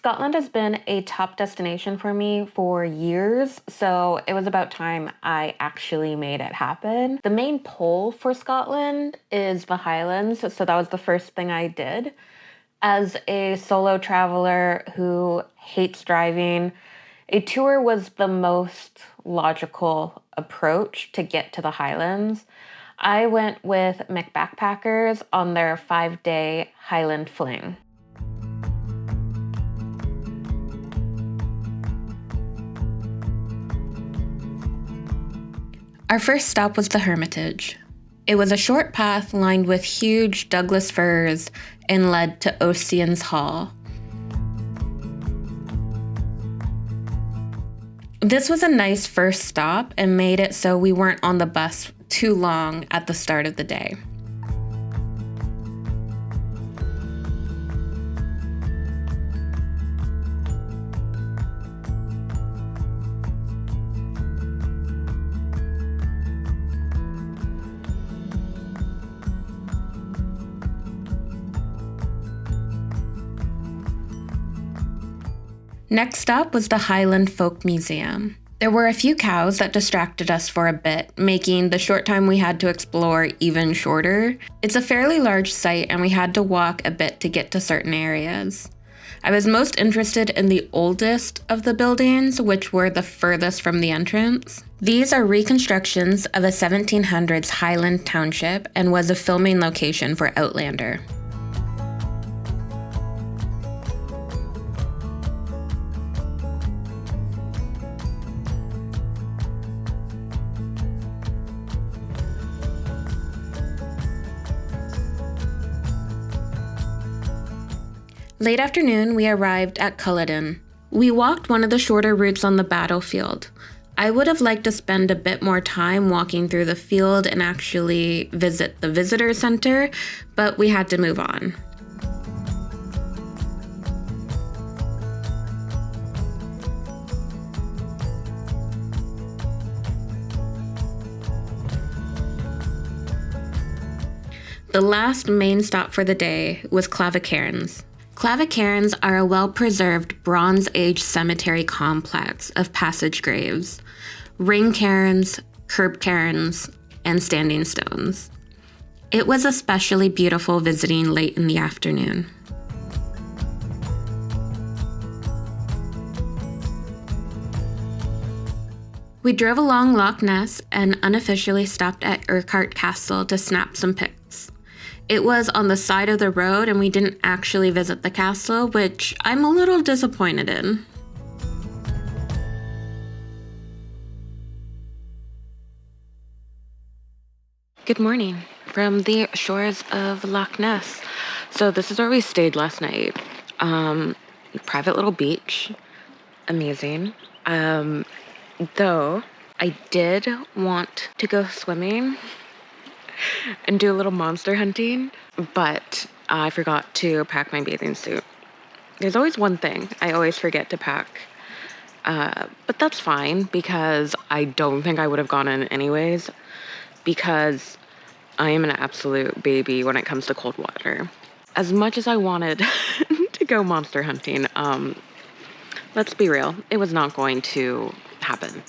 Scotland has been a top destination for me for years, so it was about time I actually made it happen. The main pull for Scotland is the Highlands, so that was the first thing I did. As a solo traveler who hates driving, a tour was the most logical approach to get to the Highlands. I went with MacBackpackers on their 5-day Highland Fling. Our first stop was the Hermitage. It was a short path lined with huge Douglas firs and led to Ossian's Hall. This was a nice first stop and made it so we weren't on the bus too long at the start of the day. Next stop was the Highland Folk Museum. There were a few cows that distracted us for a bit, making the short time we had to explore even shorter. It's a fairly large site and we had to walk a bit to get to certain areas. I was most interested in the oldest of the buildings, which were the furthest from the entrance. These are reconstructions of a 1700s Highland township and was a filming location for Outlander. Late afternoon, we arrived at Culloden. We walked one of the shorter routes on the battlefield. I would have liked to spend a bit more time walking through the field and actually visit the visitor center, but we had to move on. The last main stop for the day was Clavacairns. Clavacairns are a well-preserved Bronze Age cemetery complex of passage graves, ring cairns, curb cairns, and standing stones. It was especially beautiful visiting late in the afternoon. We drove along Loch Ness and unofficially stopped at Urquhart Castle to snap some pics. It was on the side of the road and we didn't actually visit the castle, which I'm a little disappointed in. Good morning from the shores of Loch Ness. So this is where we stayed last night. Private little beach. Amazing. Though I did want to go swimming and do a little monster hunting, but I forgot to pack my bathing suit. There's always one thing I always forget to pack, but that's fine because I don't think I would have gone in anyways, because I am an absolute baby when it comes to cold water. As much as I wanted to go monster hunting, let's be real, it was not going to happen.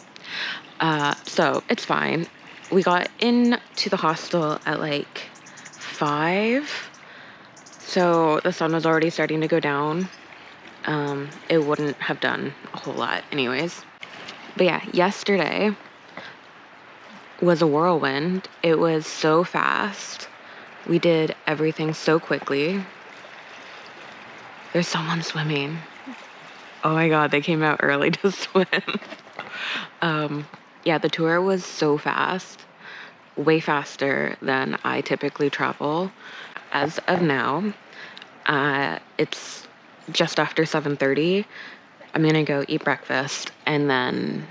So it's fine. We got into the hostel at like 5, so the sun was already starting to go down. It wouldn't have done a whole lot anyways. But yeah, yesterday was a whirlwind. It was so fast. We did everything so quickly. There's someone swimming. Oh my god, they came out early to swim. Yeah, the tour was so fast, way faster than I typically travel. As of now, it's just after 7:30. I'm gonna go eat breakfast and then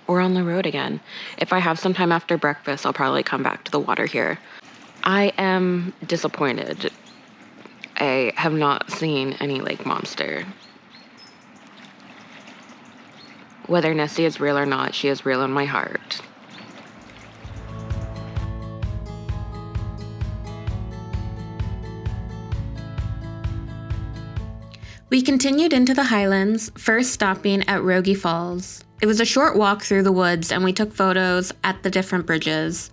we're on the road again. If I have some time after breakfast, I'll probably come back to the water here. I am disappointed. I have not seen any lake monster. Whether Nessie is real or not, she is real in my heart. We continued into the Highlands, first stopping at Rogie Falls. It was a short walk through the woods, and we took photos at the different bridges.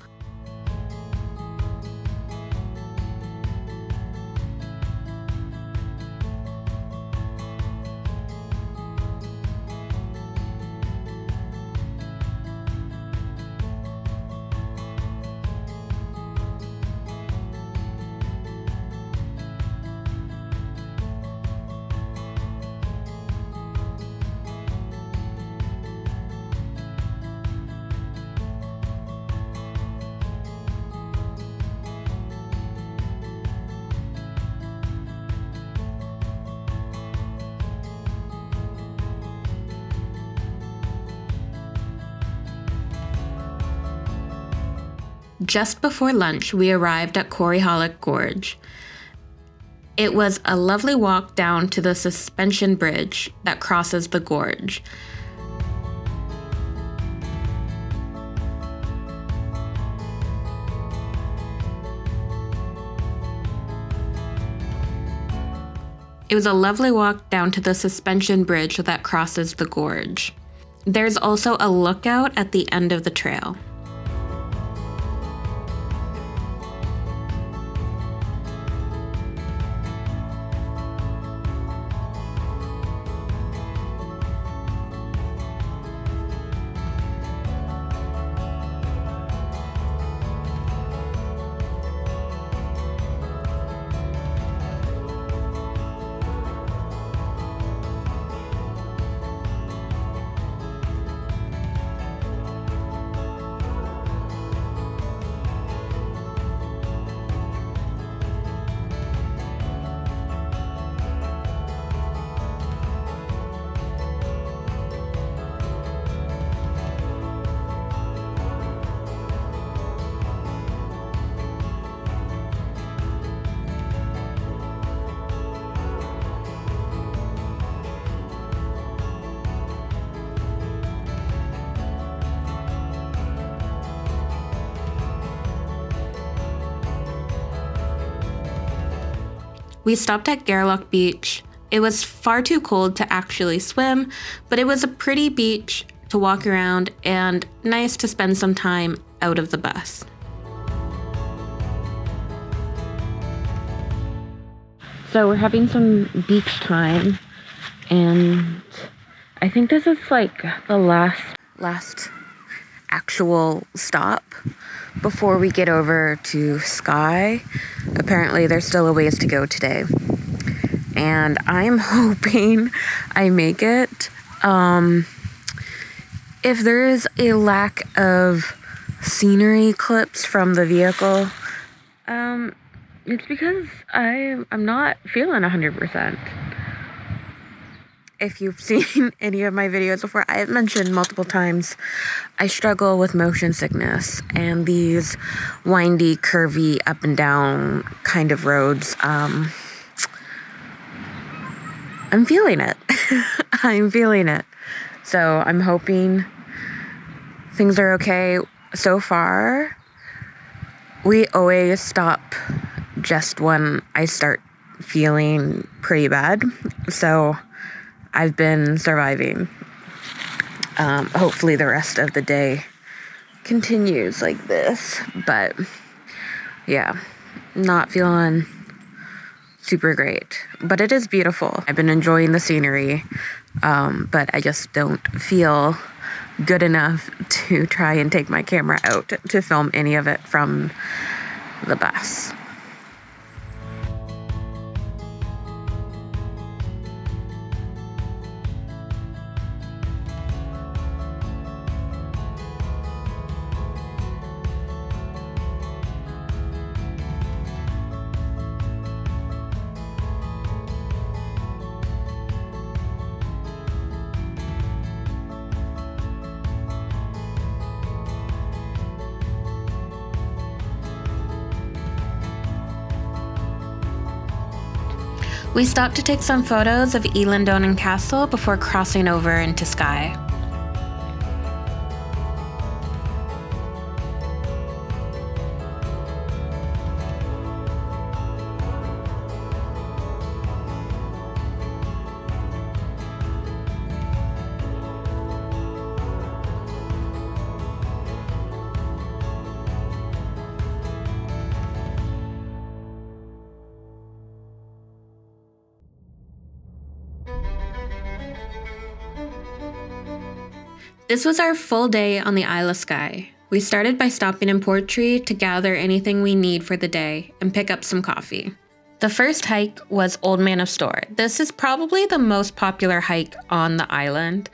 Just before lunch, we arrived at Corryhallock Gorge. It was a lovely walk down to the suspension bridge that crosses the gorge. It was a lovely walk down to the suspension bridge that crosses the gorge. There's also a lookout at the end of the trail. We stopped at Gairloch Beach. It was far too cold to actually swim, but it was a pretty beach to walk around and nice to spend some time out of the bus. So we're having some beach time, and I think this is like the last actual stop before we get over to Skye. Apparently there's still a ways to go today, and I'm hoping I make it. If there is a lack of scenery clips from the vehicle, it's because I'm not feeling 100%. If you've seen any of my videos before, I have mentioned multiple times I struggle with motion sickness and these windy, curvy, up and down kind of roads. I'm feeling it. I'm feeling it. So I'm hoping things are okay. So far, we always stop just when I start feeling pretty bad. So I've been surviving. Hopefully the rest of the day continues like this. But yeah, not feeling super great. But it is beautiful. I've been enjoying the scenery, but I just don't feel good enough to try and take my camera out to film any of it from the bus. We stopped to take some photos of Elandonan Castle before crossing over into Skye. This was our full day on the Isle of Skye. We started by stopping in Portree to gather anything we need for the day and pick up some coffee. The first hike was Old Man of Store. This is probably the most popular hike on the island.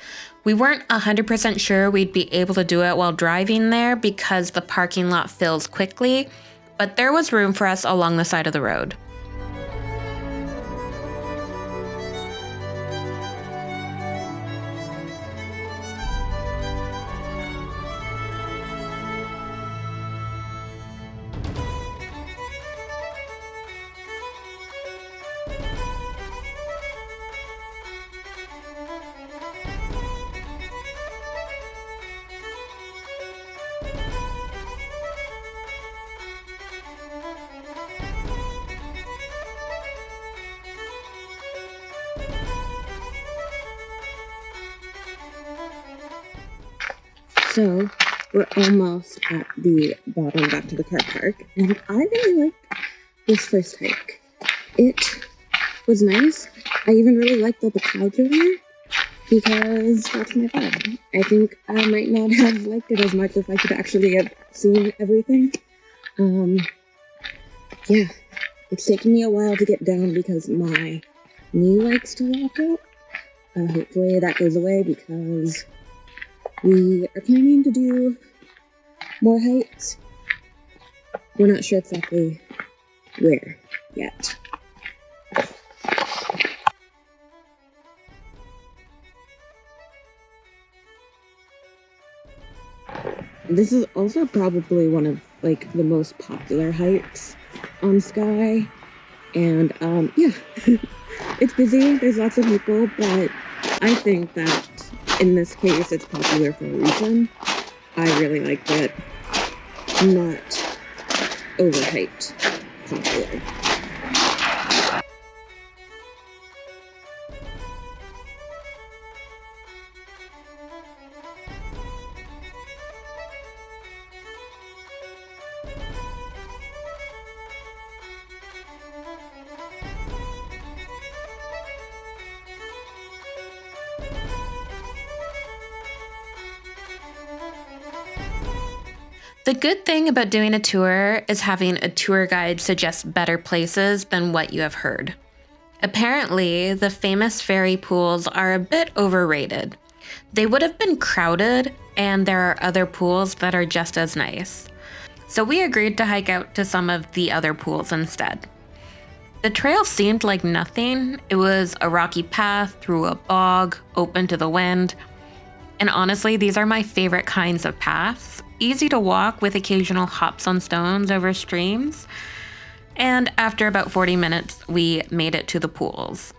We weren't 100% sure we'd be able to do it while driving there because the parking lot fills quickly, but there was room for us along the side of the road. So we're almost at the bottom back to the car park, and I really liked this first hike. It was nice. I even really liked that the clouds were there because that's my vibe. I think I might not have liked it as much if I could actually have seen everything. Yeah, it's taken me a while to get down because my knee likes to lock out. Hopefully that goes away because we are planning to do more hikes. We're not sure exactly where yet. This is also probably one of the most popular hikes on Skye. And yeah, it's busy, there's lots of people, but I think that in this case it's popular for a reason. I really liked it. Not overhyped popular. The good thing about doing a tour is having a tour guide suggest better places than what you have heard. Apparently, the famous fairy pools are a bit overrated. They would have been crowded, and there are other pools that are just as nice. So we agreed to hike out to some of the other pools instead. The trail seemed like nothing. It was a rocky path through a bog, open to the wind. And honestly, these are my favorite kinds of paths. Easy to walk with occasional hops on stones over streams. And after about 40 minutes, we made it to the pools.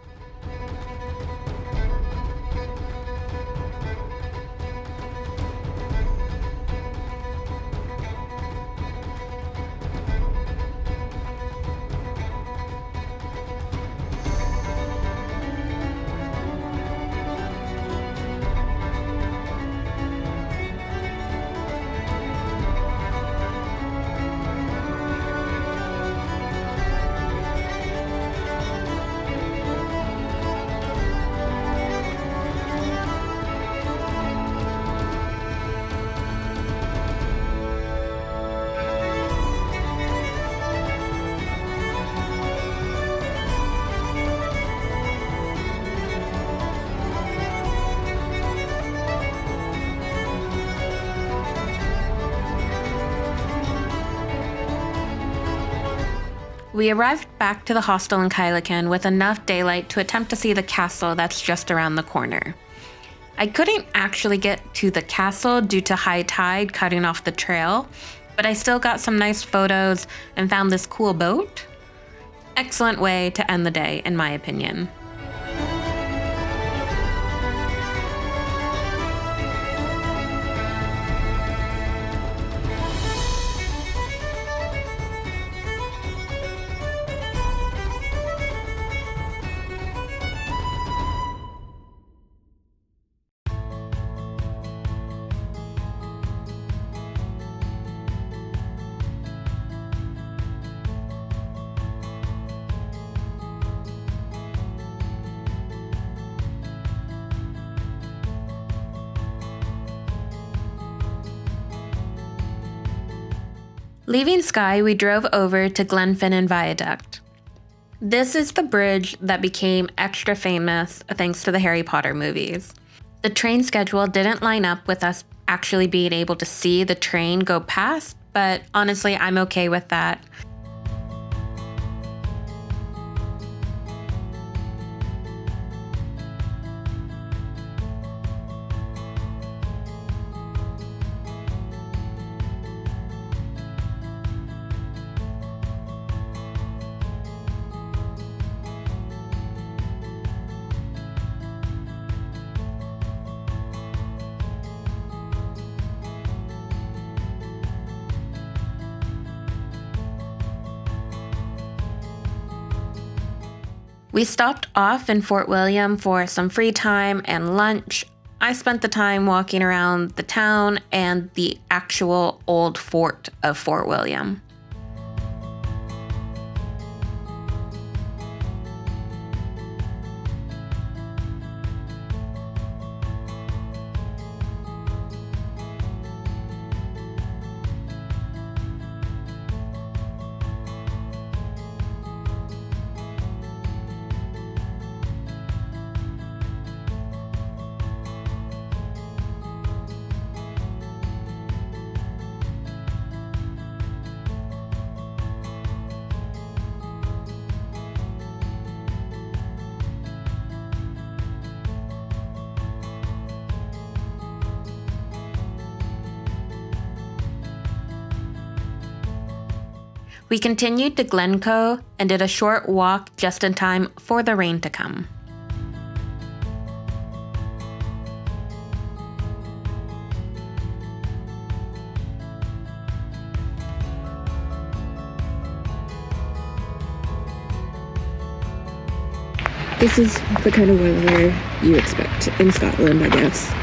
We arrived back to the hostel in Kyleakin with enough daylight to attempt to see the castle that's just around the corner. I couldn't actually get to the castle due to high tide cutting off the trail, but I still got some nice photos and found this cool boat. Excellent way to end the day, in my opinion. Leaving Skye, we drove over to Glenfinnan Viaduct. This is the bridge that became extra famous thanks to the Harry Potter movies. The train schedule didn't line up with us actually being able to see the train go past, but honestly, I'm okay with that. We stopped off in Fort William for some free time and lunch. I spent the time walking around the town and the actual old fort of Fort William. We continued to Glencoe and did a short walk just in time for the rain to come. This is the kind of weather you expect in Scotland, I guess.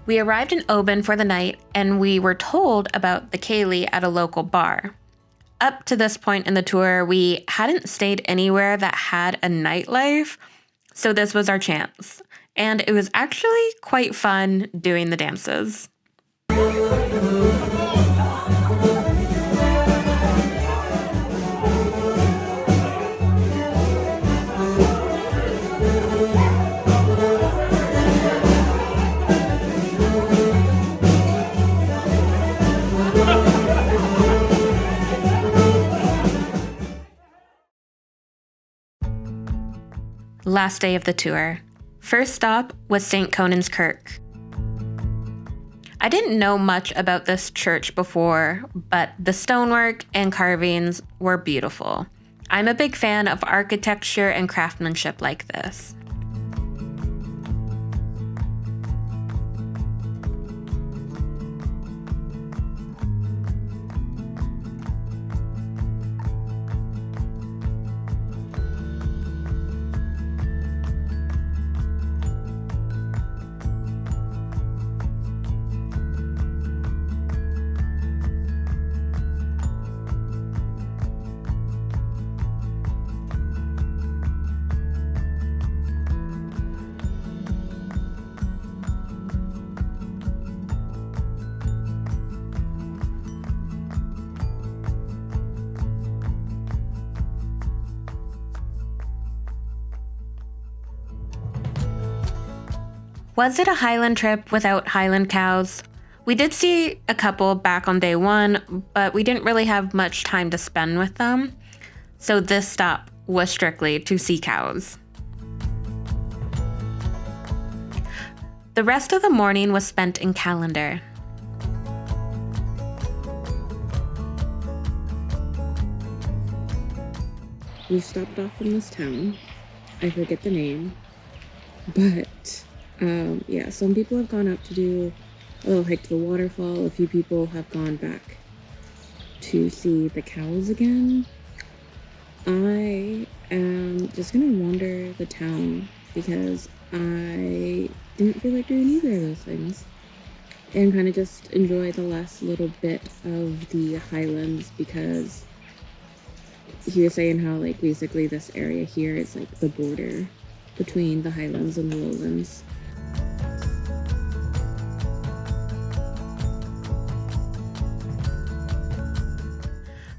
We arrived in Oban for the night, and we were told about the ceilidh at a local bar. Up to this point in the tour, we hadn't stayed anywhere that had a nightlife, so this was our chance. And it was actually quite fun doing the dances. Last day of the tour. First stop was St. Conan's Kirk. I didn't know much about this church before, but the stonework and carvings were beautiful. I'm a big fan of architecture and craftsmanship like this. Was it a Highland trip without Highland cows? We did see a couple back on day one, but we didn't really have much time to spend with them. So this stop was strictly to see cows. The rest of the morning was spent in Callander. we stopped off in this town. I forget the name, but yeah, some people have gone up to do a little hike to the waterfall. A few people have gone back to see the cows again. I am just gonna wander the town because I didn't feel like doing either of those things, and kind of just enjoy the last little bit of the Highlands, because he was saying how like basically this area here is like the border between the Highlands and the Lowlands.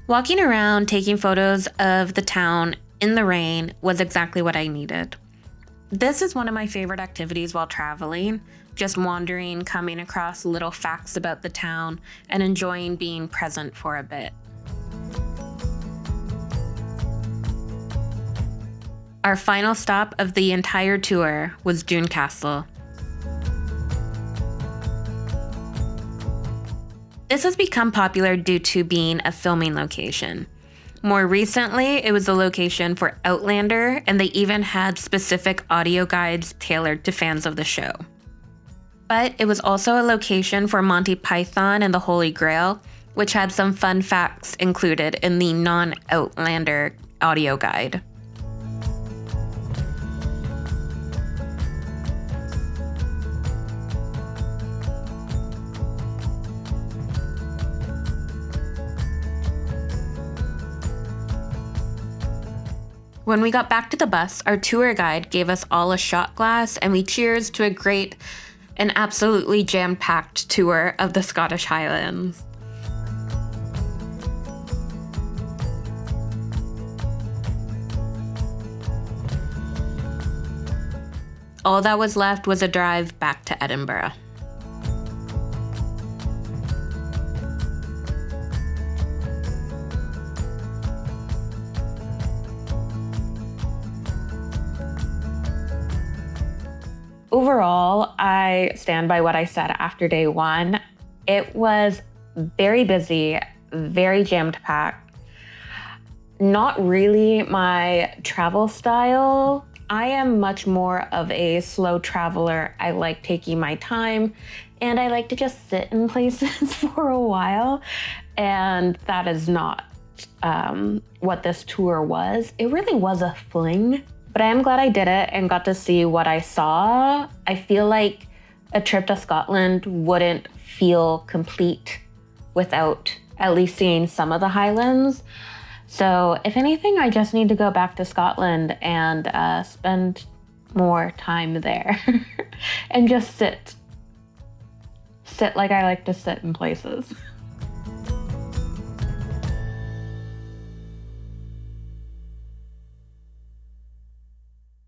Walking around, taking photos of the town in the rain was exactly what I needed. This is one of my favorite activities while traveling, just wandering, coming across little facts about the town, and enjoying being present for a bit. Our final stop of the entire tour was Doune Castle. This has become popular due to being a filming location. More recently, it was a location for Outlander, and they even had specific audio guides tailored to fans of the show. But it was also a location for Monty Python and the Holy Grail, which had some fun facts included in the non-Outlander audio guide. When we got back to the bus, our tour guide gave us all a shot glass, and we cheers to a great and absolutely jam-packed tour of the Scottish Highlands. All that was left was a drive back to Edinburgh. Overall, I stand by what I said after day one. It was very busy, very jammed packed. Not really my travel style. I am much more of a slow traveler. I like taking my time, and I like to just sit in places for a while. And that is not what this tour was. It really was a fling. But I am glad I did it and got to see what I saw. I feel like a trip to Scotland wouldn't feel complete without at least seeing some of the Highlands. So if anything, I just need to go back to Scotland and spend more time there and just sit like I like to sit in places.